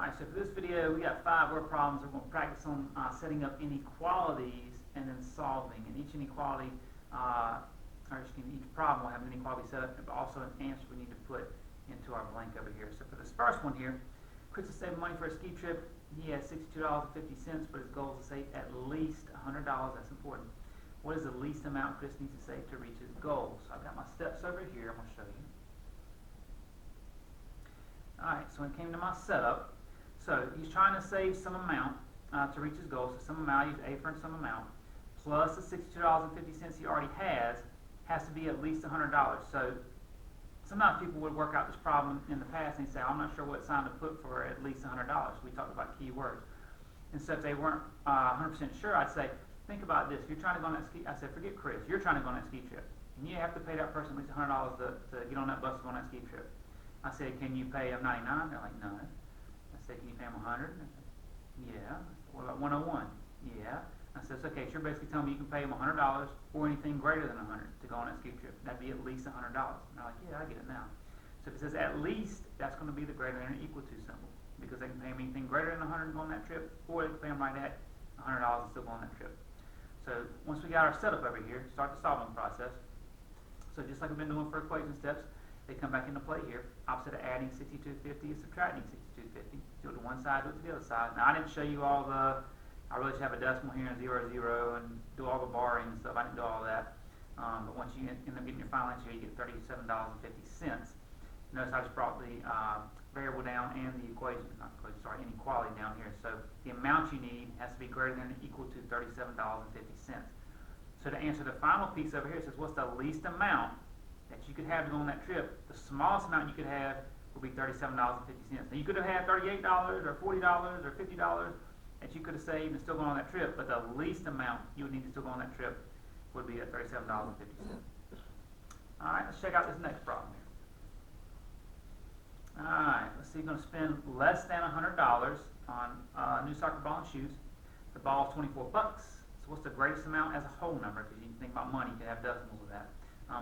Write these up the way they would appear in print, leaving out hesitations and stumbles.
Alright, so for this video we got 5 word problems. We're going to practice on setting up inequalities and then solving. And each inequality, each problem will have an inequality set up, but also an answer we need to put into our blank over here. So for this first one here, Chris is saving money for a ski trip. He has $62.50, but his goal is to save at least $100. That's important. What is the least amount Chris needs to save to reach his goal? So I've got my steps over here. I'm going to show you. Alright, so when it came to my setup, so he's trying to save some amount to reach his goal. So some amount, use A for some amount, plus the $62.50 he already has to be at least $100. So sometimes people would work out this problem in the past and say, I'm not sure what sign to put for at least $100. We talked about keywords. And so if they weren't 100% sure, I'd say, think about this. If you're trying to go on that ski, I said, forget Chris, you're trying to go on that ski trip. And you have to pay that person at least $100 to get on that bus to go on that ski trip. I said, can you pay them $99? They're like, no. I said, can you pay them $100? Yeah. What about 101? Yeah. I said, okay, so you're basically telling me you can pay them $100 or anything greater than $100 to go on that ski trip. That'd be at least $100. And they're like, yeah, I get it now. So if it says at least, that's going to be the greater than or equal to symbol, because they can pay them anything greater than $100 to go on that trip, or they can pay them right at $100 and still go on that trip. So once we got our setup over here, start the solving process. So just like we've been doing for equation steps, they come back into play here. Opposite of adding 6250 is subtracting 6250. Do it to one side, do it to the other side. Now I didn't show you all the, I really should have a decimal here and 0, 0, and do all the barring and stuff. I didn't do all of that. But once you end up getting your final answer, you get $37.50. Notice I just brought the variable down and the equation, not equation, sorry, inequality down here. So the amount you need has to be greater than or equal to $37.50. So to answer the final piece over here, it says what's the least amount that you could have to go on that trip. The smallest amount you could have would be $37.50. Now you could have had $38 or $40 or $50 that you could have saved and still gone on that trip, but the least amount you would need to still go on that trip would be at $37.50. Alright, let's check out this next problem here. Alright, let's see, you're going to spend less than $100 on a new soccer ball and shoes. The ball is $24. So what's the greatest amount as a whole number? Because you can think about money, you can have decimals of that.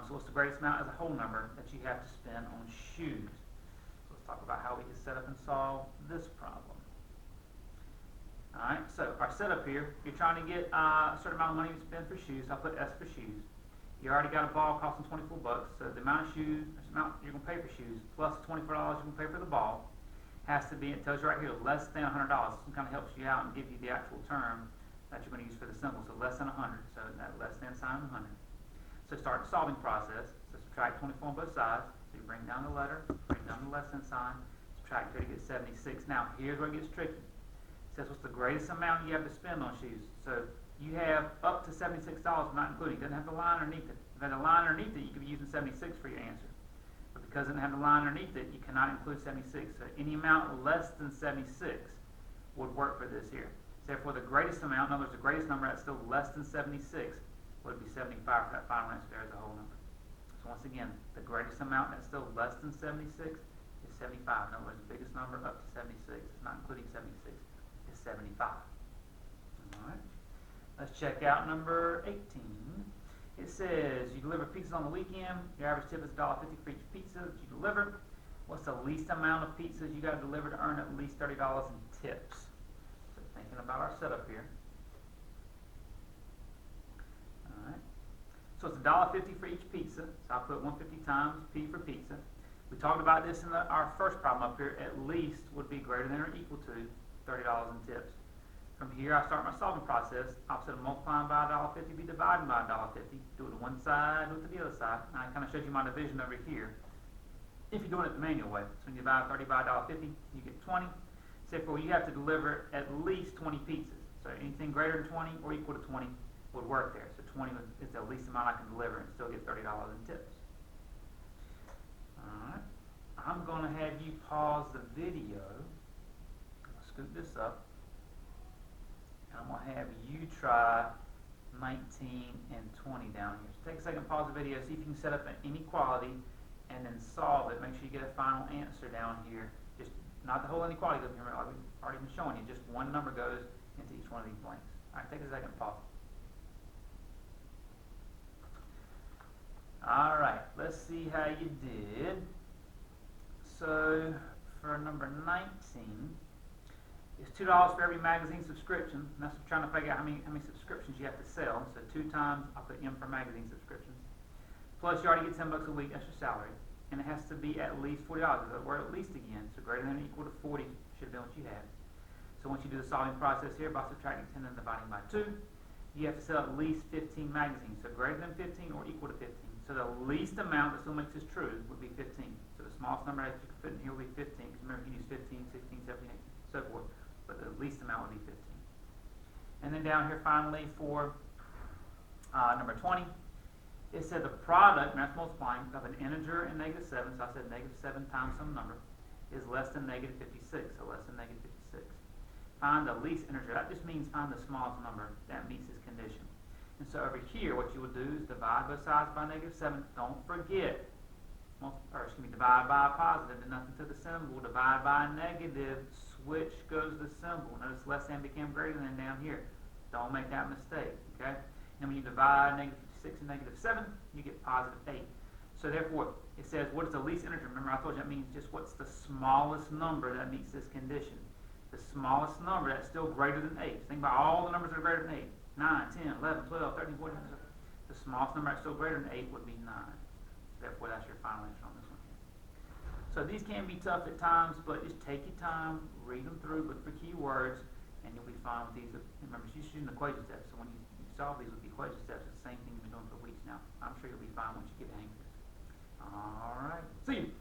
So what's the greatest amount as a whole number that you have to spend on shoes? So let's talk about how we can set up and solve this problem. Alright, so our setup here, you're trying to get a certain amount of money to spend for shoes. I'll put S for shoes. You already got a ball costing $24, so the amount of shoes, the amount you're going to pay for shoes, plus $24 you're going to pay for the ball, has to be, it tells you right here, less than $100. This kind of helps you out and give you the actual term that you're going to use for the symbol. So less than 100, so that less than sign 100. So start the solving process. So subtract 24 on both sides. So you bring down the letter, bring down the less than sign, subtract here to get 76. Now here's where it gets tricky. It says what's the greatest amount you have to spend on shoes. So you have up to $76, not including. It doesn't have the line underneath it. If it had a line underneath it, you could be using 76 for your answer. But because it doesn't have the line underneath it, you cannot include 76. So any amount less than 76 would work for this here. So therefore the greatest amount, in other words, the greatest number that's still less than 76, would be 75 for that final answer there as a whole number. So once again, the greatest amount that's still less than 76 is 75. In other words, the biggest number up to 76, it's not including 76, is 75. Alright. Let's check out number 18. It says you deliver pizzas on the weekend. Your average tip is $1.50 for each pizza that you deliver. What's the least amount of pizzas you got to deliver to earn at least $30 in tips? So thinking about our setup here. So it's $1.50 for each pizza. So I'll put 150 times P for pizza. We talked about this in our first problem up here. At least would be greater than or equal to $30 in tips. From here, I start my solving process. Opposite of multiplying by $1.50 be dividing by $1.50. Do it to one side, do it to the other side. Now I kind of showed you my division over here. If you're doing it the manual way, so when you divide 30 by $1.50, you get 20. So therefore, you have to deliver at least 20 pizzas. So anything greater than 20 or equal to 20 would work there. So 20 is the least amount I can deliver and still get $30 in tips. Alright. I'm going to have you pause the video. I'll scoop this up. And I'm going to have you try 19 and 20 down here. So take a second, pause the video, see if you can set up an inequality and then solve it. Make sure you get a final answer down here. Just not the whole inequality, like we've already been showing you. Just one number goes into each one of these blanks. Alright, take a second, pause. Alright, let's see how you did. So, for number 19, It's $2 for every magazine subscription. And that's trying to figure out how many subscriptions you have to sell. So 2 times, I'll put M for magazine subscriptions. Plus you already get $10 a week, that's your salary. And it has to be at least $40. We're at least again, so greater than or equal to 40 should have been what you had. So once you do the solving process here by subtracting 10 and dividing by 2, you have to sell at least 15 magazines. So greater than 15 or equal to 15. So the least amount that still makes this true would be 15. So the smallest number that you can fit in here would be 15. Because remember, you can use 15, 16, 17, 18, so forth. But the least amount would be 15. And then down here finally for number 20, it said the product, and that's multiplying, of an integer and -7, so I said -7 times some number, is less than -56, so less than -56. Find the least integer. That just means find the smallest number that meets this condition. And so over here, what you will do is divide both sides by -7. Don't forget, divide by a positive and nothing to the symbol. Divide by a negative, switch goes the symbol. Notice less than became greater than down here. Don't make that mistake, okay? And when you divide -56 and -7, you get +8. So therefore, it says, what is the least integer? Remember, I told you that means just what's the smallest number that meets this condition. The smallest number that's still greater than 8. Think about all the numbers that are greater than 8. 9, 10, 11, 12, 13, 14. The smallest number that's still greater than 8 would be 9. Therefore, that's your final answer on this one here. So these can be tough at times, but just take your time, read them through, look for keywords, and you'll be fine with these. Remember, you're using equation steps, so when you solve these with the equation steps, it's the same thing you've been doing for weeks now. I'm sure you'll be fine once you get the hang of this. All right. See you.